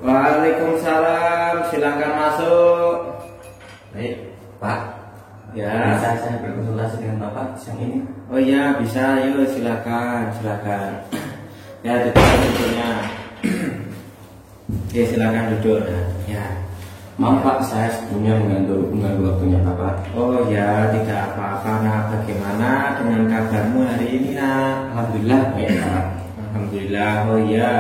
Waalaikumsalam, silakan masuk. Baik, Pak. Ya. Bisa saya berkonsultasi dengan Bapak siang ini? Oh iya, bisa. Yuk, silakan. Ya, duduknya. Ya, silakan duduk. Ya. Maaf Pak, saya sebelumnya mengganggu waktunya Bapak. Oh ya, tidak apa-apa. Nah, bagaimana dengan kabarmu hari ini, Nak? Alhamdulillah baik Pak. Alhamdulillah. Oh iya.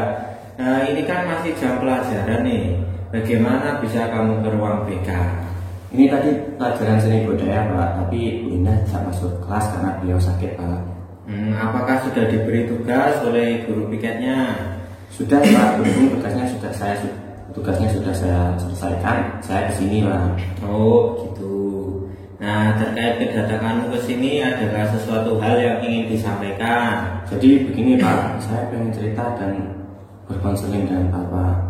Nah, ini kan masih jam pelajaran nih. Bagaimana bisa kamu ke ruang BK? Ini tadi pelajaran seni budaya Pak, tapi Bu Indah tidak masuk kelas karena beliau sakit Pak. Apakah sudah diberi tugas oleh guru piketnya? Sudah Pak, berhubung tugasnya sudah saya selesaikan, saya kesini Pak. Oh gitu. Nah, terkait kedatanganmu ke sini, adakah sesuatu hal yang ingin disampaikan? Jadi begini Pak, saya pengen cerita dan berkonseling dengan Bapak.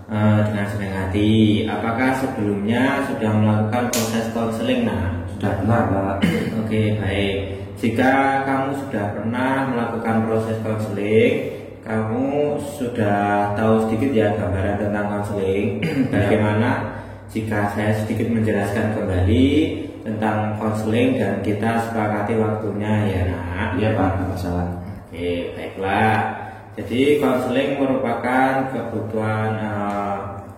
Dengan senang hati. Apakah sebelumnya sudah melakukan proses konseling? Nah, Sudah benar Pak. oke, baik. Jika kamu sudah pernah melakukan proses konseling, kamu sudah tahu sedikit ya gambaran tentang konseling. Bagaimana jika saya sedikit menjelaskan kembali tentang konseling dan kita sepakati waktunya ya, Nak? Iya Pak, nggak masalah. Oke, baiklah. Jadi konseling merupakan kebutuhan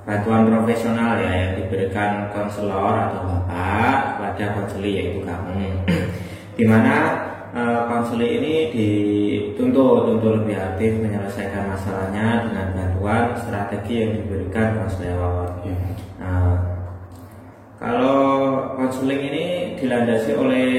bantuan profesional ya yang diberikan konselor atau bapak kepada konseli, yaitu kamu. Dimana konseli ini dituntut untuk lebih aktif menyelesaikan masalahnya dengan bantuan strategi yang diberikan konselor. Kalau konseling ini dilandasi oleh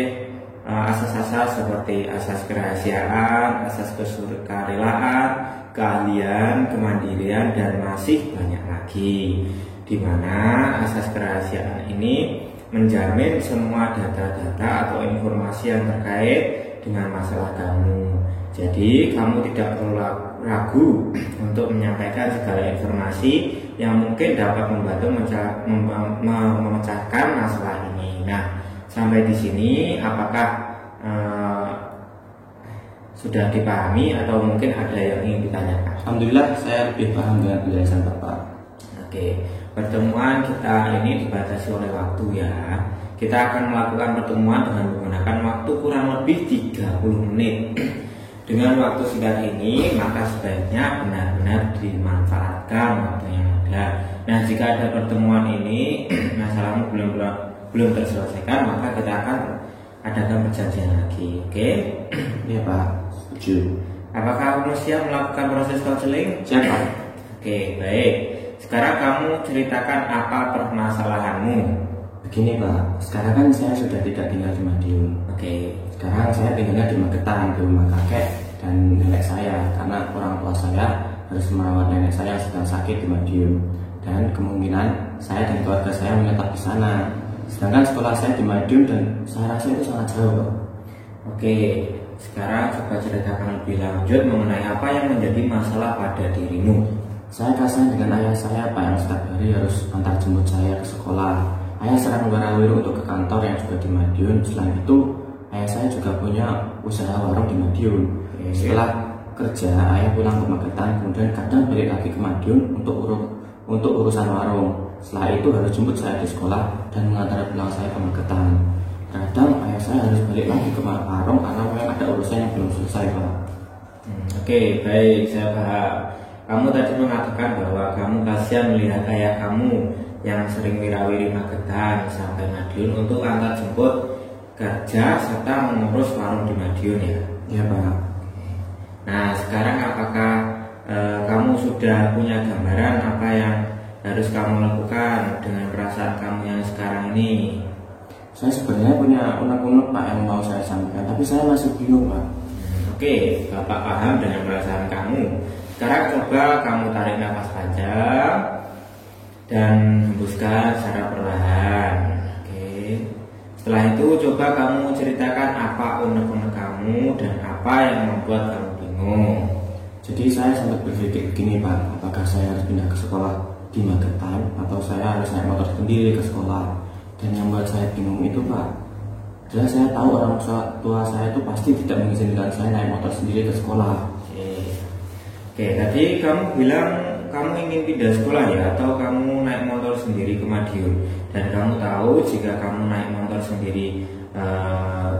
asas-asas seperti asas kerahasiaan, asas kesukarelaan, keahlian, kemandirian, dan masih banyak lagi. Di mana asas kerahasiaan ini menjamin semua data-data atau informasi yang terkait dengan masalah kamu. Jadi kamu tidak perlu ragu untuk menyampaikan segala informasi yang mungkin dapat membantu memecahkan masalah ini. Nah, sampai di sini apakah sudah dipahami atau mungkin ada yang ingin ditanyakan? Alhamdulillah saya lebih paham dengan penjelasan Bapak. Oke, pertemuan kita ini dibatasi oleh waktu ya. Kita akan melakukan pertemuan dengan menggunakan waktu kurang lebih 30 menit. Dengan waktu singkat ini, maka sebaiknya benar-benar dimanfaatkan waktu yang ada. Nah, jika ada pertemuan ini masalahmu belum terselesaikan, maka kita akan adakan perjanjian lagi. Oke? Iya Pak, setuju. Apakah kamu siap melakukan proses konseling? Siap Pak. Oke, baik. Sekarang kamu ceritakan apa permasalahanmu. Begini Pak, sekarang kan saya sudah tidak tinggal di Madiun. Oke. Sekarang saya tinggalnya di Magetan, di rumah kakek dan nenek saya, karena orang tua saya harus merawat nenek saya yang sedang sakit di Madiun. Dan kemungkinan saya dan keluarga saya menetap di sana. Sedangkan sekolah saya di Madiun dan saya rasa itu sangat jauh Pak. Oke, sekarang coba ceritakan lebih lanjut mengenai apa yang menjadi masalah pada dirimu. Saya kasihan dengan ayah saya Pak, yang setiap hari harus antar jemput saya ke sekolah. Ayah sering warawiri untuk ke kantor yang juga di Madiun. Selain itu, ayah saya juga punya usaha warung di Madiun. Setelah kerja, ayah pulang ke Magetan, kemudian kadang balik lagi ke Madiun untuk urusan warung. Setelah itu harus jemput saya di sekolah dan mengantar pulang saya ke Magetan. Kadang ayah saya harus balik lagi ke warung karena memang ada urusan yang belum selesai Pak. Oke, baik, saya paham. Kamu tadi mengatakan bahwa kamu kasihan melihat ayah kamu yang sering wirawiri Magetan sampai Madiun untuk antar jemput kerja serta mengurus warung di Madiun ya? Iya Pak. Nah, sekarang apakah kamu sudah punya gambaran apa yang harus kamu lakukan dengan perasaan kamu yang sekarang ini? Saya sebenarnya punya unek-unek Pak yang mau saya sampaikan, tapi saya masih bingung Pak. Oke, Bapak paham dengan perasaan kamu. Sekarang coba kamu tarik nafas panjang dan hembuskan secara perlahan. Oke. Setelah itu coba kamu ceritakan apa unek-unek kamu dan apa yang membuat kamu bingung. Jadi saya sempat berpikir begini Pak, apakah saya harus pindah ke sekolah di Magetan atau saya harus naik motor sendiri ke sekolah. Dan yang buat saya bingung itu Pak, adalah saya tahu orang tua saya itu pasti tidak mengizinkan saya naik motor sendiri ke sekolah. Oke, tadi kamu bilang kamu ingin pindah sekolah ya, atau kamu naik motor sendiri ke Madiun, dan kamu tahu jika kamu naik motor sendiri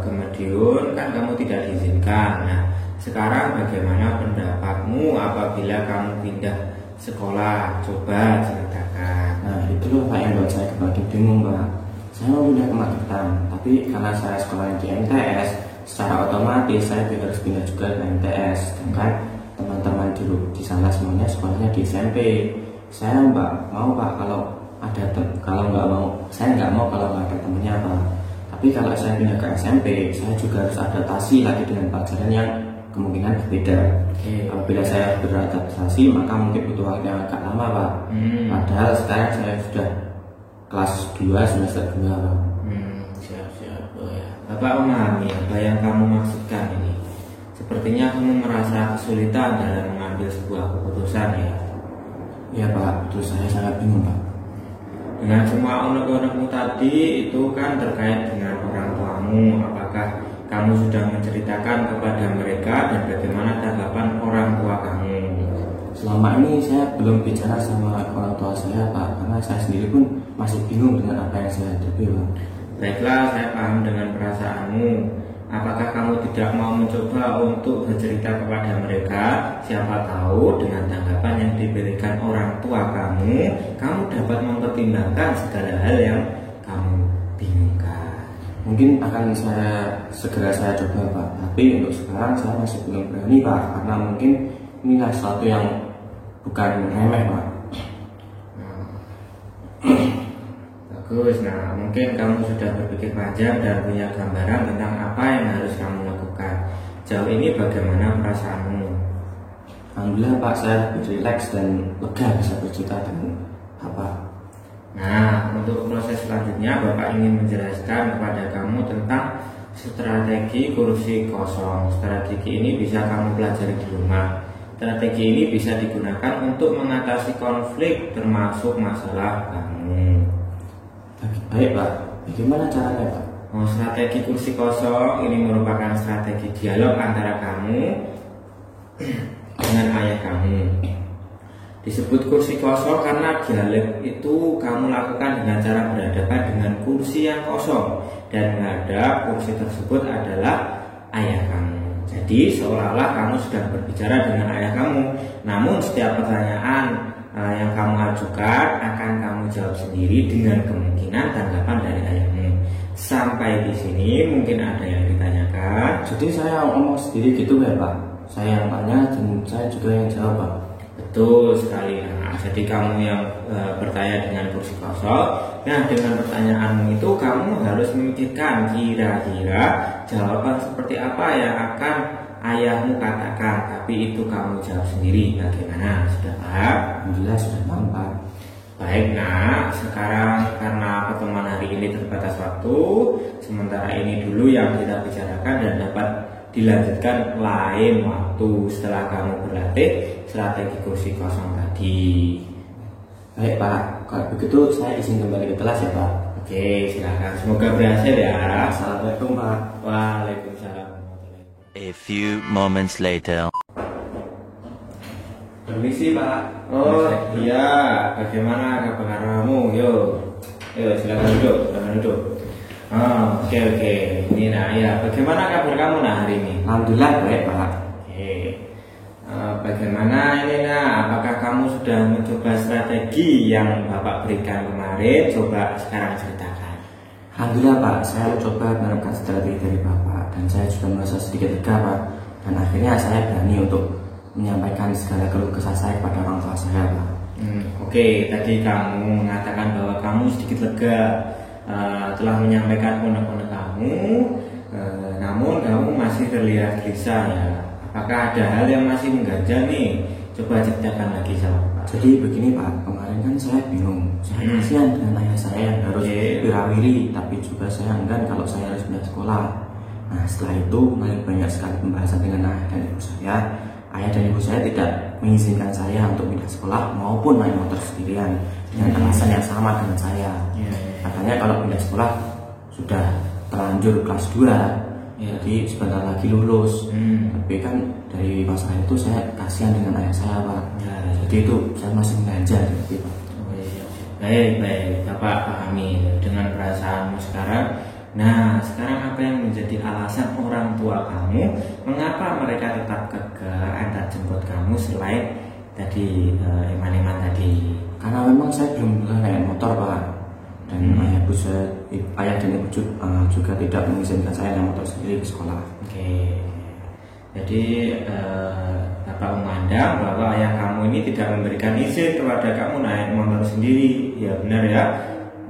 ke Madiun kan kamu tidak diizinkan. Nah, sekarang bagaimana pendapatmu apabila kamu pindah sekolah? Coba ceritakan. Nah, itu loh Pak yang buat saya kembali bingung Pak. Saya mau pindah ke Magetan, tapi karena saya sekolah di MTS, secara otomatis saya harus pindah juga ke MTS. Sedangkan teman-teman di sana semuanya sekolahnya di SMP. Saya nggak mau Pak kalau nggak mau, saya nggak mau kalau nggak ada temennya Pak. Tapi kalau saya pindah ke SMP, saya juga harus adaptasi lagi dengan pelajaran yang kemungkinan berbeda. Apabila saya beradaptasi, maka mungkin butuh waktu yang agak lama Pak. Padahal sekarang saya sudah kelas 2 semester 2 Pak. Siap-siap. Oh ya. Bapak memahami apa yang kamu maksudkan ini. Sepertinya kamu merasa kesulitan dalam mengambil sebuah keputusan ya. Iya Pak, betul, saya sangat bingung Pak. Dengan semua unek-unekmu tadi itu kan terkait dengan orang tuamu. Apakah kamu sudah menceritakan kepada mereka dan bagaimana tanggapan orang tua kamu? Selama ini saya belum bicara sama orang tua saya Pak, karena saya sendiri pun masih bingung dengan apa yang saya hadapi Pak. Baiklah, saya paham dengan perasaanmu. Apakah kamu tidak mau mencoba untuk bercerita kepada mereka? Siapa tahu dengan tanggapan yang diberikan orang tua kamu dapat mempertimbangkan segala hal yang kamu bingungkan. Mungkin akan segera saya coba Pak, tapi untuk sekarang saya masih belum berani Pak, karena mungkin inilah sesuatu yang bukan remeh Pak. Bagus, nah mungkin kamu sudah berpikir panjang dan punya gambaran tentang apa yang harus kamu lakukan. Jauh ini bagaimana perasaanmu? Alhamdulillah Pak, saya lebih rileks dan lega bisa bercerita dengan Bapak. Nah, untuk proses selanjutnya Bapak ingin menjelaskan kepada kamu tentang strategi kursi kosong. Strategi ini bisa kamu pelajari di rumah. Strategi ini bisa digunakan untuk mengatasi konflik termasuk masalah kamu. Baik Pak, bagaimana caranya Pak? Strategi kursi kosong ini merupakan strategi dialog antara kamu dengan ayah kamu. Disebut kursi kosong karena dialog itu kamu lakukan dengan cara berhadapan dengan kursi yang kosong, dan menghadap kursi tersebut adalah ayah kamu. Jadi seolah-olah kamu sedang berbicara dengan ayah kamu. Namun setiap pertanyaan yang kamu ajukan akan kamu jawab sendiri dengan kemungkinan tanggapan dari ayahmu. Sampai di sini mungkin ada yang ditanyakan. Jadi saya ngomong sendiri gitu ya Pak? Saya yang tanya dan saya juga yang jawab Pak? Betul sekali. Nah, jadi kamu yang bertanya dengan kursi kosong. Nah, dengan pertanyaanmu itu kamu harus memikirkan kira-kira jawaban seperti apa yang akan ayahmu katakan, tapi itu kamu jawab sendiri. Bagaimana? Sudah paham? Alhamdulillah sudah paham Pak. Baik, nah sekarang karena pertemuan hari ini terbatas waktu, sementara ini dulu yang kita bicarakan dan dapat dilanjutkan lain waktu setelah kamu berlatih strategi kursi kosong tadi. Baik Pak, kalau begitu saya izin kembali ke kelas ya Pak. Oke, silakan. Semoga berhasil ya. Assalamualaikum Pak. Waalaikumsalam. A few moments later. Permisi Pak. Oh iya, bagaimana kabar kamu? Yo, silakan duduk. Oke. Ini nah ya, bagaimana kabar kamu hari ini? Alhamdulillah baik Pak. Oke. Bagaimana ini apakah kamu sudah mencoba strategi yang Bapak berikan kemarin? Coba sekarang ceritakan. Alhamdulillah Pak, saya mencoba menerapkan strategi dari Bapak dan saya juga merasa sedikit lega Pak. Dan akhirnya saya berani untuk menyampaikan segala keluh kesah saya kepada orang tua saya Pak. Oke, tadi kamu mengatakan bahwa kamu sedikit lega telah menyampaikan unek-unek kamu, namun kamu masih terlihat gelisah ya. Apakah ada hal yang masih mengganjal nih? Coba ceritakan lagi sama Pak. Jadi begini Pak, kemarin kan saya bingung. Saya kasihan dengan ayah saya yang harus wirawiri, tapi juga saya enggan kalau saya harus pindah sekolah. Nah setelah itu mulai banyak sekali pembahasan dengan ayah dan ibu saya. Ayah dan ibu saya tidak mengizinkan saya untuk pindah sekolah maupun naik motor sendirian dengan alasan yang sama dengan saya. Katanya kalau pindah sekolah sudah terlanjur kelas 2, Ya. Jadi sebentar lagi lulus. Hmm. Tapi kan dari masalah itu saya kasihan dengan ayah saya Pak. Ya. Jadi itu saya masih mengganjal gitu Pak. Oh, iya. Baik, Bapak pahami dengan perasaanmu sekarang. Nah, sekarang apa yang menjadi alasan orang tua kamu mengapa mereka tetap kekeh antar jemput kamu selain tadi eman-eman tadi? Karena memang saya belum bisa naik motor Pak. Dan ayah dan ibu juga tidak mengizinkan saya naik motor sendiri ke sekolah. Oke. Jadi Bapak memandang bahwa ayah kamu ini tidak memberikan izin kepada kamu naik motor sendiri. Ya benar ya.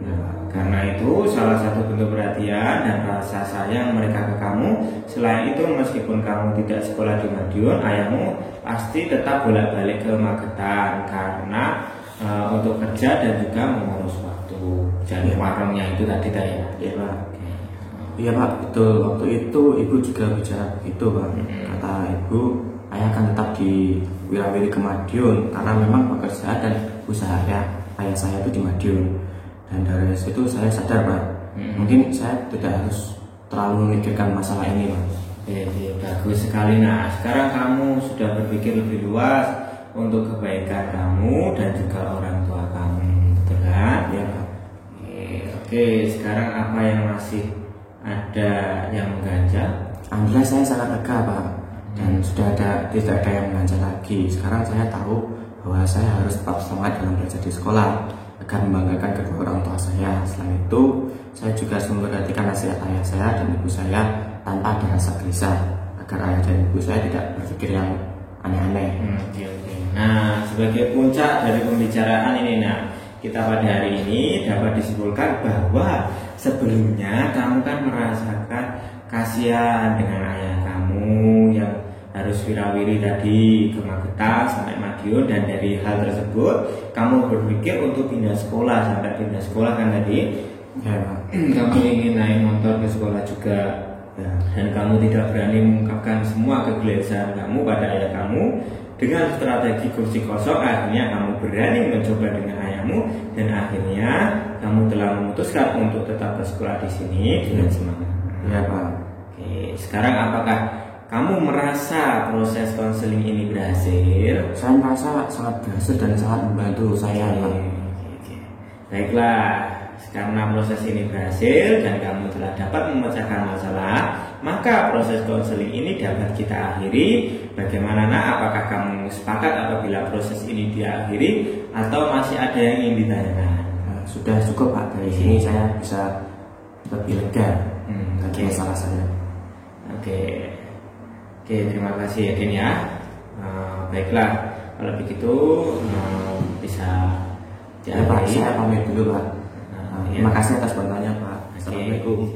Nah, karena itu salah satu bentuk perhatian dan rasa sayang mereka ke kamu. Selain itu meskipun kamu tidak sekolah di Madiun, ayahmu pasti tetap bolak-balik ke Magetan karena untuk kerja dan juga mengurus waktu dan warungnya itu tadi ya. Iya Pak. Iya Pak, betul. Waktu itu ibu juga bicara begitu Pak. Kata ibu, ayah akan tetap di Wirawiri ke Madiun karena memang pekerjaan dan usaha ayah saya itu di Madiun. Dan dari situ saya sadar Pak, mungkin saya tidak harus terlalu memikirkan masalah ini Pak. Iya, bagus sekali. Nah, sekarang kamu sudah berpikir lebih luas untuk kebaikan kamu dan juga orang tua kamu, betul kan? Ya Pak. Oke, sekarang apa yang masih ada yang mengganjal? Alhamdulillah saya sangat lega Pak, dan tidak ada yang mengganjal lagi. Sekarang saya tahu bahwa saya harus tetap semangat dalam belajar di sekolah agar membanggakan kedua orang tua saya. Selain itu, saya juga memperhatikan nasihat ayah saya dan ibu saya tanpa ada rasa gelisah agar ayah dan ibu saya tidak berpikir yang aneh-aneh. Oke. Nah, sebagai puncak dari pembicaraan ini, kita pada hari ini dapat disimpulkan bahwa sebelumnya kamu kan merasakan kasihan dengan ayah kamu yang harus wirawiri tadi ke Magetan sampai Madiun, dan dari hal tersebut kamu berpikir untuk pindah sekolah. Sampai pindah sekolah kan tadi Ya, kamu ingin naik motor ke sekolah juga, dan kamu tidak berani mengungkapkan semua kegelisahan kamu pada ayah kamu. Dengan strategi kursi kosong, akhirnya kamu berani mencoba dengan ayahmu, dan akhirnya kamu telah memutuskan untuk tetap bersekolah di sini dengan semangat. ya Pak. Oke, sekarang apakah kamu merasa proses konseling ini berhasil? Saya merasa sangat berhasil dan sangat membantu saya Pak. Oke. Baiklah, karena proses ini berhasil dan kamu telah dapat memecahkan masalah, maka proses konseling ini dapat kita akhiri. Bagaimana apakah kamu sepakat apabila proses ini diakhiri atau masih ada yang ingin ditanyakan? Sudah cukup Pak, dari sini saya bisa lebih lega dari masalah saya. Oke, terima kasih ya Din ya. Baiklah, kalau begitu bisa Ya Pak, saya pamit dulu Pak. Ya. Terima kasih atas bantuannya Pak. Assalamualaikum.